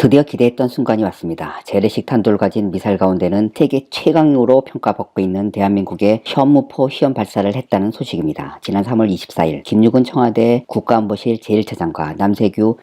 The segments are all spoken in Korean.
드디어 기대했던 순간이 왔습니다. 재래식 탄도를 가진 미사일 가운데는 세계 최강으로 평가받고 있는 대한민국의 현무포 시험 발사를 했다는 소식입니다. 지난 3월 24일 김육은 청와대 국가안보실 제1차장과 남세규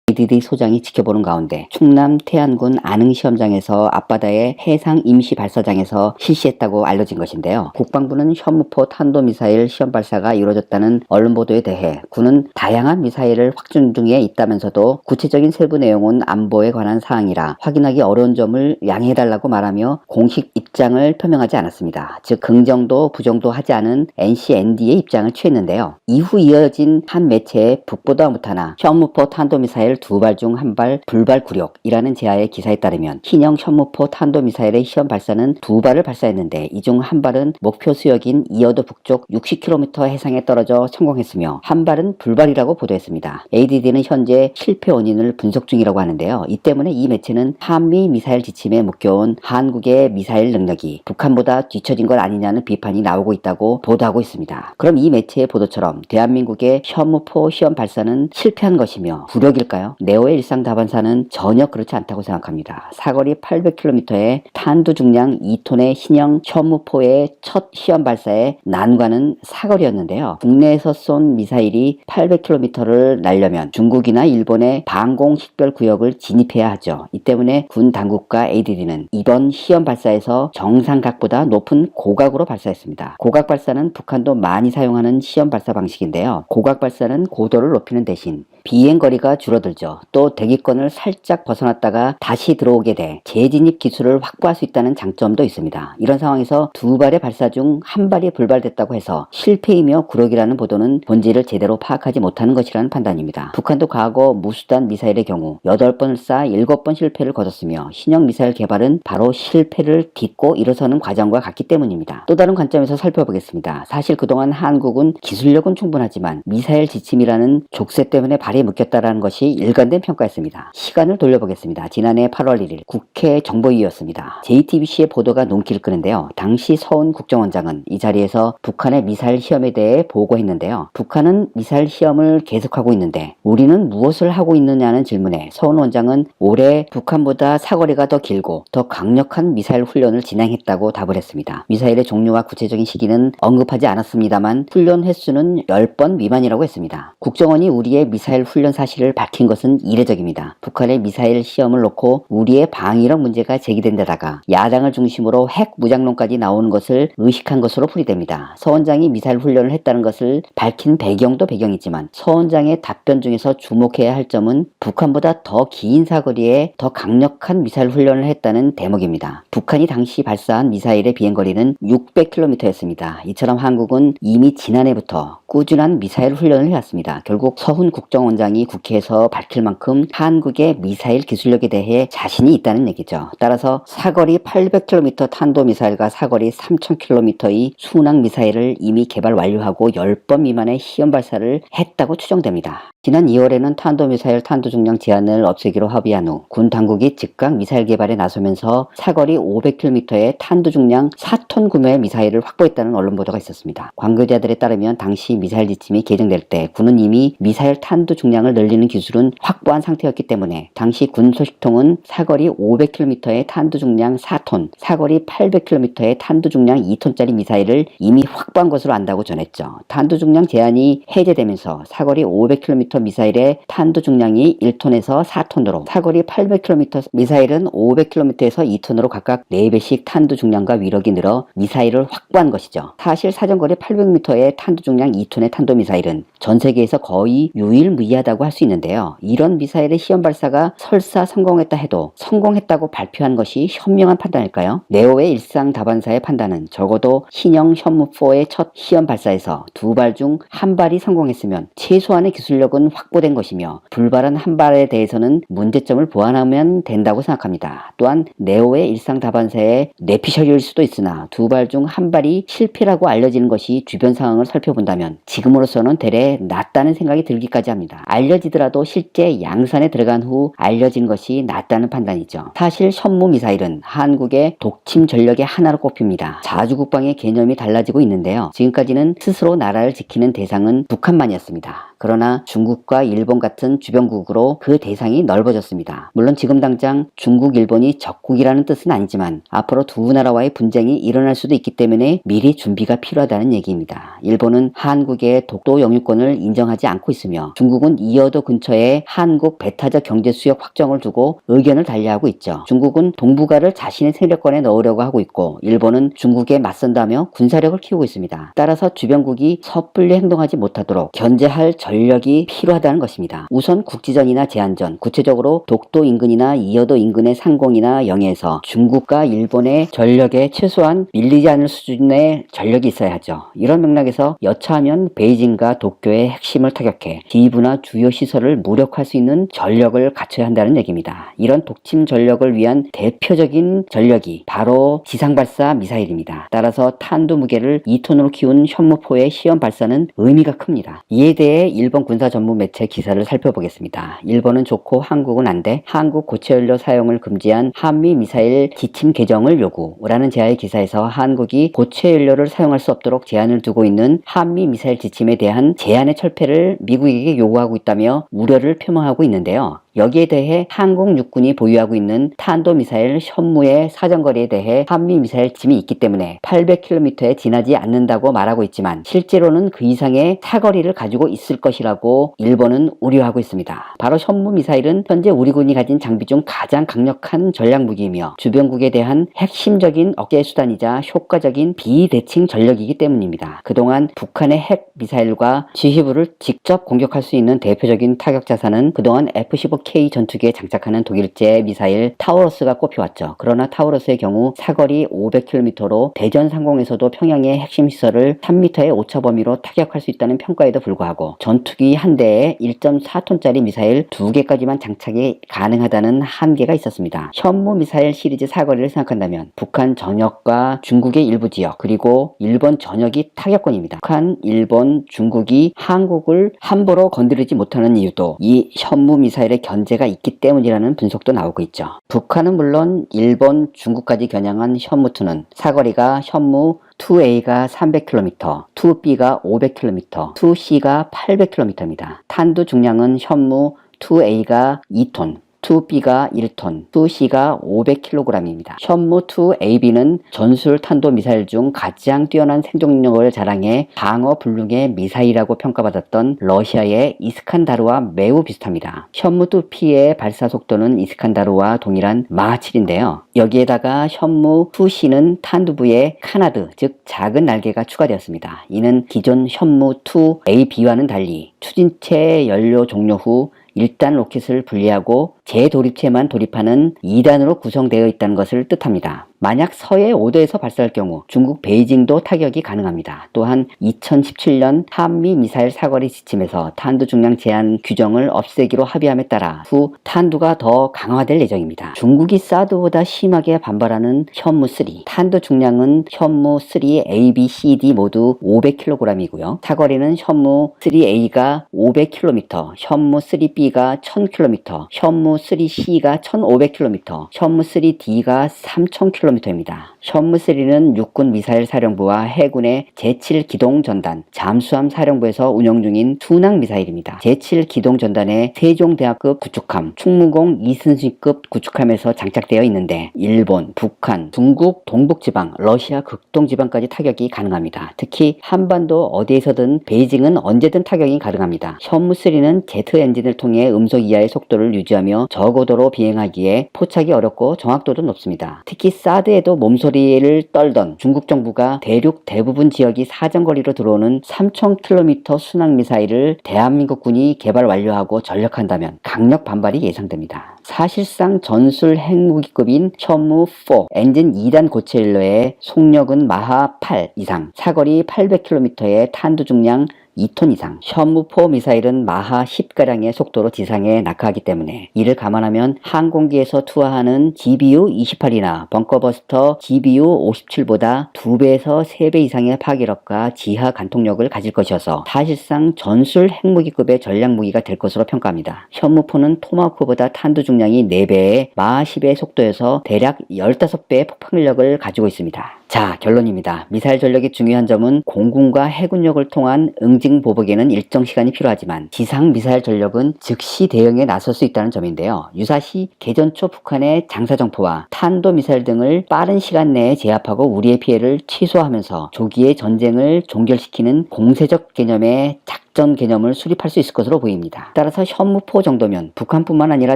ADD 소장이 지켜보는 가운데 충남 태안군 안흥 시험장에서 앞바다의 해상 임시 발사장에서 실시했다고 알려진 것인데요. 국방부는 현무포 탄도미사일 시험 발사가 이루어졌다는 언론 보도에 대해 군은 다양한 미사일을 확준 중에 있다면서도 구체적인 세부 내용은 안보에 관한 사항이라 확인하기 어려운 점을 양해해달라고 말하며 공식 입장을 표명하지 않았습니다. 즉 긍정도 부정도 하지 않은 NCND의 입장을 취했는데요. 이후 이어진 한 매체의 북보도 못하나 현무포 탄도미사일 2발 중 1발 불발 굴욕이라는 제하의 기사에 따르면 신형 현무포 탄도미사일의 시험 발사는 2발을 발사했는데 이 중 1발은 목표 수역인 이어도 북쪽 60km 해상에 떨어져 성공했으며 1발은 불발이라고 보도했습니다. ADD는 현재 실패 원인을 분석 중이라고 하는데요. 이 때문에 이 매체는 한미 미사일 지침에 묶여온 한국의 미사일 능력이 북한보다 뒤처진 것 아니냐는 비판이 나오고 있다고 보도하고 있습니다. 그럼 이 매체의 보도처럼 대한민국의 현무포 시험 발사는 실패한 것이며 굴욕일까요? 네오의 일상 다반사는 전혀 그렇지 않다고 생각합니다. 사거리 800km의 탄두 중량 2톤의 신형 현무포의 첫 시험 발사의 난관은 사거리였는데요. 국내에서 쏜 미사일이 800km를 날려면 중국이나 일본의 방공 식별 구역을 진입해야 하죠. 이 때문에 군 당국과 ADD는 이번 시험 발사에서 정상각보다 높은 고각으로 발사했습니다. 고각 발사는 북한도 많이 사용하는 시험 발사 방식인데요. 고각 발사는 고도를 높이는 대신 비행거리가 줄어들죠. 또 대기권을 살짝 벗어났다가 다시 들어오게 돼 재진입 기술을 확보할 수 있다는 장점도 있습니다. 이런 상황에서 2발의 발사 중 1발이 불발됐다고 해서 실패이며 굴욕이라는 보도는 본질을 제대로 파악하지 못하는 것이라는 판단입니다. 북한도 과거 무수단 미사일의 경우 8번을 쏴 7번 실패를 거뒀으며 신형 미사일 개발은 바로 실패를 딛고 일어서는 과정과 같기 때문입니다. 또 다른 관점에서 살펴보겠습니다. 사실 그동안 한국은 기술력은 충분하지만 미사일 지침이라는 족쇄 때문에 발이 묶였다는 것이 일관된 평가였습니다. 시간을 돌려보겠습니다. 지난해 8월 1일 국회 정보위였습니다. JTBC의 보도가 눈길을 끄는데요. 당시 서훈 국정원장은 이 자리에서 북한의 미사일 시험에 대해 보고했는데요. 북한은 미사일 시험을 계속하고 있는데 우리는 무엇을 하고 있느냐는 질문에 서훈 원장은 올해 북한보다 사거리가 더 길고 더 강력한 미사일 훈련을 진행했다고 답을 했습니다. 미사일의 종류와 구체적인 시기는 언급하지 않았습니다만 훈련 횟수는 10번 미만이라고 했습니다. 국정원이 우리의 미사일 훈련 사실을 밝힌 것은 이례적입니다. 북한의 미사일 시험을 놓고 우리의 방위력 문제가 제기된 데다가 야당을 중심으로 핵 무장론까지 나오는 것을 의식한 것으로 풀이됩니다. 서 원장이 미사일 훈련을 했다는 것을 밝힌 배경도 배경이지만 서 원장의 답변 중에서 주목해야 할 점은 북한보다 더 긴 사거리에 더 강력한 미사일 훈련을 했다는 대목입니다. 북한이 당시 발사한 미사일의 비행거리는 600km였습니다. 이처럼 한국은 이미 지난해부터 꾸준한 미사일 훈련을 해왔습니다. 결국 서훈 국정원장이 국회에서 밝힐 만큼 한국의 미사일 기술력에 대해 자신이 있다는 얘기죠. 따라서 사거리 800km 탄도미사일과 사거리 3000km의 순항 미사일을 이미 개발 완료하고 10번 미만의 시험 발사를 했다고 추정됩니다. 지난 2월에는 탄도미사일 탄두중량 제한을 없애기로 합의한 후 군 당국이 즉각 미사일 개발에 나서면서 사거리 500km의 탄두중량 4톤 규모의 미사일을 확보했다는 언론 보도가 있었습니다. 관계자들에 따르면 당시 미사일 지침이 개정될 때 군은 이미 미사일 탄두 중량을 늘리는 기술은 확보한 상태였기 때문에 당시 군 소식통은 사거리 500km의 탄두 중량 4톤, 사거리 800km의 탄두 중량 2톤짜리 미사일을 이미 확보한 것으로 안다고 전했죠. 탄두 중량 제한이 해제되면서 사거리 500km 미사일의 탄두 중량이 1톤에서 4톤으로 사거리 800km 미사일은 500km에서 2톤으로 각각 4배씩 탄두 중량과 위력이 늘어 미사일을 확보한 것이죠. 사실 사정거리 800m의 탄두 중량 2톤의 탄도미사일은 전 세계에서 거의 유일무이하다고 할 수 있는데요. 이런 미사일의 시험 발사가 설사 성공했다 해도 성공했다고 발표한 것이 현명한 판단일까요? 네오의 일상 다반사의 판단은 적어도 신형 현무포의 첫 시험 발사에서 2발 중 1발이 성공했으면 최소한의 기술력은 확보된 것이며 불발한 1발에 대해서는 문제점을 보완하면 된다고 생각합니다. 또한 네오의 일상 다반사의 뇌피셜일 수도 있으나 2발 중 1발이 실패라고 알려지는 것이 주변 상황을 살펴본다면 지금으로서는 대래 낫다는 생각이 들기까지 합니다. 알려지더라도 실제 양산에 들어간 후 알려진 것이 낫다는 판단이죠. 사실 현무 미사일은 한국의 독침 전력의 하나로 꼽힙니다. 자주국방의 개념이 달라지고 있는데요. 지금까지는 스스로 나라를 지키는 대상은 북한만이었습니다. 그러나 중국과 일본 같은 주변국으로 그 대상이 넓어졌습니다. 물론 지금 당장 중국, 일본이 적국이라는 뜻은 아니지만 앞으로 두 나라와의 분쟁이 일어날 수도 있기 때문에 미리 준비가 필요하다는 얘기입니다. 일본은 한국의 독도 영유권을 인정하지 않고 있으며 중국은 이어도 근처에 한국 배타적 경제 수역 확정을 두고 의견을 달리하고 있죠. 중국은 동북아를 자신의 세력권에 넣으려고 하고 있고 일본은 중국에 맞선다며 군사력을 키우고 있습니다. 따라서 주변국이 섣불리 행동하지 못하도록 견제할 전력이 필요하다는 것입니다. 우선 국지전이나 제한전, 구체적으로 독도 인근이나 이어도 인근의 상공이나 영해에서 중국과 일본의 전력에 최소한 밀리지 않을 수준의 전력이 있어야 하죠. 이런 맥락에서 여차하면 베이징과 도쿄의 핵심을 타격해 기부나 주요 시설을 무력화할 수 있는 전력을 갖춰야 한다는 얘기입니다. 이런 독침 전력을 위한 대표적인 전력이 바로 지상발사 미사일입니다. 따라서 탄두 무게를 2톤으로 키운 현무포의 시험 발사는 의미가 큽니다. 이에 대해 일본 군사 전문 매체 기사를 살펴보겠습니다. 일본은 좋고 한국은 안 돼. 한국 고체연료 사용을 금지한 한미 미사일 지침 개정을 요구라는 제하의 기사에서 한국이 고체연료를 사용할 수 없도록 제한을 두고 있는 한미 미사일 지침에 대한 제한의 철폐를 미국에게 요구하고 있다며 우려를 표명하고 있는데요. 여기에 대해 한국 육군이 보유하고 있는 탄도미사일 현무의 사정거리에 대해 한미미사일 지침이 있기 때문에 800km에 지나지 않는다고 말하고 있지만 실제로는 그 이상의 사거리를 가지고 있을 것이라고 일본은 우려하고 있습니다. 바로 현무미사일은 현재 우리 군이 가진 장비 중 가장 강력한 전략무기이며 주변국에 대한 핵심적인 억제 수단이자 효과적인 비대칭 전력이기 때문입니다. 그동안 북한의 핵미사일과 지휘부를 직접 공격할 수 있는 대표적인 타격 자산은 그동안 F-15K 전투기에 장착하는 독일제 미사일 타우러스가 꼽혀왔죠. 그러나 타우러스의 경우 사거리 500km로 대전 상공에서도 평양의 핵심 시설을 3m의 오차 범위로 타격할 수 있다는 평가에도 불구하고 전투기 한 대에 1.4톤짜리 미사일 2개까지만 장착이 가능하다는 한계가 있었습니다. 현무 미사일 시리즈 사거리를 생각한다면 북한 전역과 중국의 일부 지역 그리고 일본 전역이 타격권입니다. 북한, 일본, 중국이 한국을 함부로 건드리지 못하는 이유도 이 현무 미사일의 견제가 있기 때문이라는 분석도 나오고 있죠. 북한은 물론 일본, 중국까지 겨냥한 현무2는 사거리가 현무 2A가 300km, 2B가 500km, 2C가 800km입니다. 탄두 중량은 현무 2A가 2톤, 2B가 1톤, 2C가 500kg입니다. 현무 2AB는 전술 탄도 미사일 중 가장 뛰어난 생존력을 자랑해 방어 불능의 미사일이라고 평가받았던 러시아의 이스칸다르와 매우 비슷합니다. 현무 2P의 발사 속도는 이스칸다르와 동일한 마하 7인데요. 여기에다가 현무 2C는 탄두부에 카나드, 즉 작은 날개가 추가되었습니다. 이는 기존 현무 2AB와는 달리 추진체 연료 종료 후 1단 로켓을 분리하고 재도립체만 도립하는 2단으로 구성되어 있다는 것을 뜻합니다. 만약 서해 5도에서 발사할 경우 중국 베이징도 타격이 가능합니다. 또한 2017년 한미 미사일 사거리 지침에서 탄두 중량 제한 규정을 없애기로 합의함에 따라 후 탄두가 더 강화될 예정입니다. 중국이 사드보다 심하게 반발하는 현무3, 탄두 중량은 현무3 A, B, C, D 모두 500kg이고요. 사거리는 현무3A가 500km, 현무3B가 1000km, 현무3C가 1500km, 현무3D가 3000km 입니다. 현무3는 육군 미사일 사령부와 해군의 제7기동전단, 잠수함 사령부에서 운영 중인 순항 미사일입니다. 제7기동전단에 세종대학급 구축함, 충무공 이순신급 구축함에서 장착되어 있는데 일본, 북한, 중국 동북지방, 러시아 극동지방까지 타격이 가능합니다. 특히 한반도 어디에서든 베이징은 언제든 타격이 가능합니다. 현무3는 제트 엔진을 통해 음속 이하의 속도를 유지하며 저고도로 비행하기에 포착이 어렵고 정확도도 높습니다. 특히 사드에도 몸소리를 떨던 중국 정부가 대륙 대부분 지역이 사정거리로 들어오는 3000km 순항미사일을 대한민국 군이 개발 완료하고 전력한다면 강력 반발이 예상됩니다. 사실상 전술 핵무기급인 현무4 엔진 2단 고체연료의 속력은 마하 8 이상, 사거리 800km의 탄두 중량 2톤 이상, 현무4 미사일은 마하 10가량의 속도로 지상에 낙하하기 때문에 이를 감안하면 항공기에서 투하하는 GBU-28이나 벙커버스터 GBU-57보다 2배에서 3배 이상의 파괴력과 지하 관통력을 가질 것이어서 사실상 전술 핵무기급의 전략무기가 될 것으로 평가합니다. 현무4는 토마호크보다 탄두 중량이 4배의 마하 10의 속도여서 대략 15배의 폭발력을 가지고 있습니다. 자, 결론입니다. 미사일 전력의 중요한 점은 공군과 해군력을 통한 응징 보복에는 일정 시간이 필요하지만 지상 미사일 전력은 즉시 대응에 나설 수 있다는 점인데요. 유사시 개전 초 북한의 장사정포와 탄도미사일 등을 빠른 시간 내에 제압하고 우리의 피해를 최소화하면서 조기에 전쟁을 종결시키는 공세적 개념의 작전 개념을 수립할 수 있을 것으로 보입니다. 따라서 현무포 정도면 북한뿐만 아니라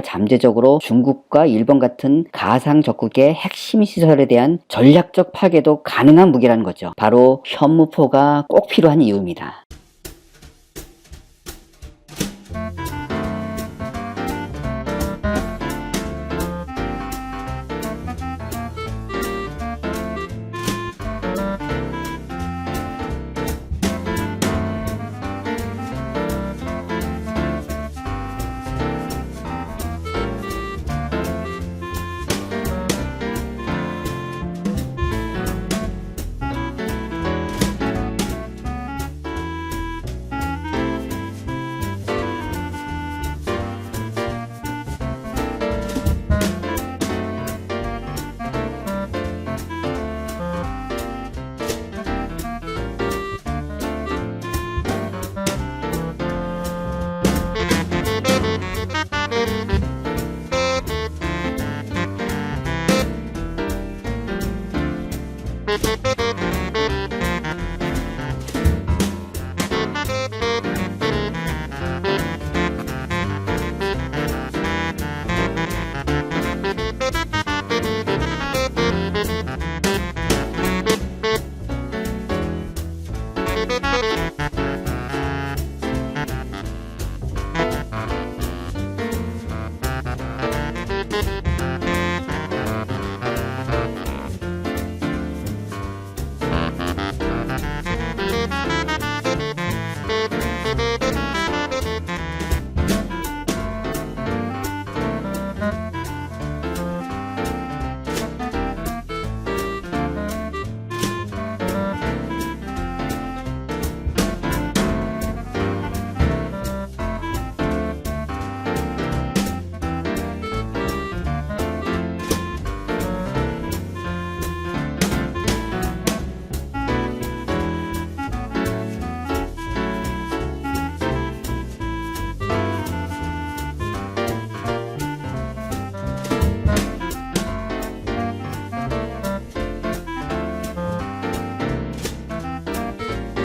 잠재적으로 중국과 일본 같은 가상 적국의 핵심 시설에 대한 전략적 파괴도 가능한 무기라는 거죠. 바로 현무포가 꼭 필요한 이유입니다.